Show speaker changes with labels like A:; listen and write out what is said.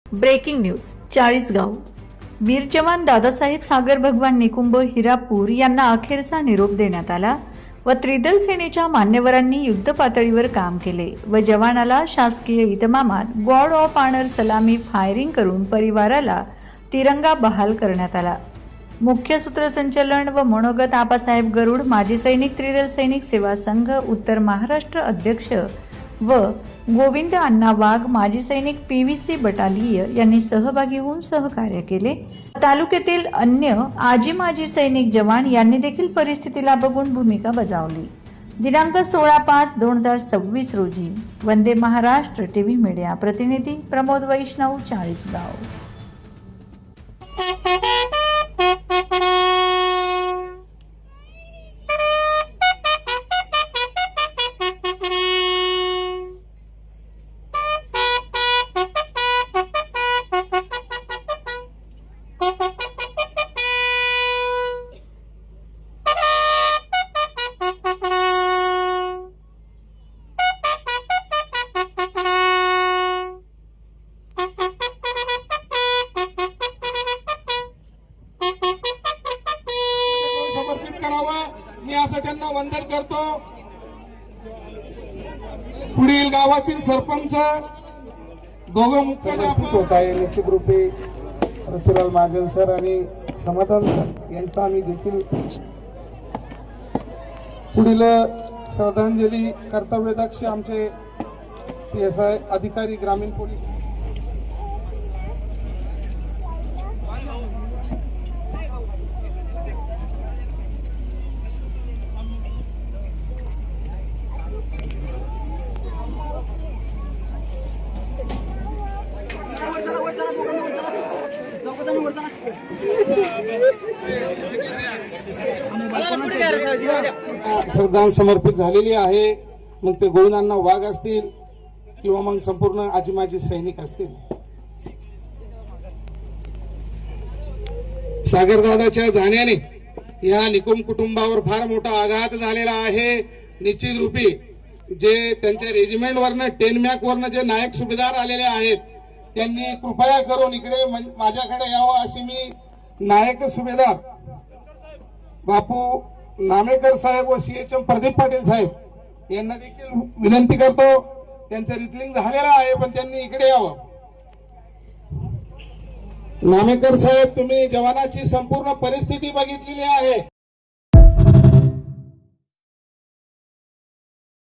A: Breaking news Chalisgaon वीर जवान दादासाहेब सागर भगवान निकुंभ हिरापूर यांना अखेरचा निरोप देण्यात आला व त्रिदल सेनेच्या मान्यवरांनी युद्ध पातळीवर काम केले व जवानाला शासकीय इतमामात गॉड ऑफ ऑनर सलामी फायरिंग करून परिवाराला तिरंगा बहाल करण्यात आला। मुख्य सूत्रसंचालन व मनोगत आपासाहेब गरुड, माजी सैनिक, त्रिदल सैनिक सेवा संघ उत्तर महाराष्ट्र अध्यक्ष व गोविंद अण्णा वाघ, माजी सैनिक पीव्हीसी बटालिय यांनी सहभागी होऊन सहकार्य केले। तालुक्यातील अन्य माजी सैनिक जवान यांनी देखील परिस्थितीला बघून भूमिका बजावली। दिनांक 16/5/2026 रोजी वंदे महाराष्ट्र टीव्ही मीडिया प्रतिनिधी प्रमोद वैष्णव, चाळीसगाव।
B: मी असं त्यांना वंदन करतो। पुढील गावातील सरपंच, दोघं मुख्याध्यापक
C: निश्चित रूपे पृथ्वीलाल महाजन सर आणि समाधान सर यांचा आम्ही देखील पुढील श्रद्धांजली कर्तव्यदक्ष आमचे PSI अधिकारी ग्रामीण पोलीस श्रद्धांजली समर्पित झालेली आहे। मग ते गोविंदांना वाघ असतील किंवा मग संपूर्ण माजी सैनिक असतील। सागरदादाच्या जाण्याने या निकुंभ कुटुंबावर फार मोठा आघात झालेला आहे। निश्चित रूपी जे त्यांच्या रेजिमेंट वरनं 10 मॅक वरनं जे नायक सुभेदार आलेले आहेत त्यांनी कृपया करून इकडे माझ्याकडे यावं अशी मी नायक सुभेदार बापू नामेकर साहेब व CHM प्रदीप पाटील साहेब यांना देखील विनंती करतो। त्यांचं रिटलिंग झालेलं आहे पण त्यांनी इकडे यावं। नामेकर साहेब, तुम्ही जवानाची संपूर्ण परिस्थिती बघितलेली आहे।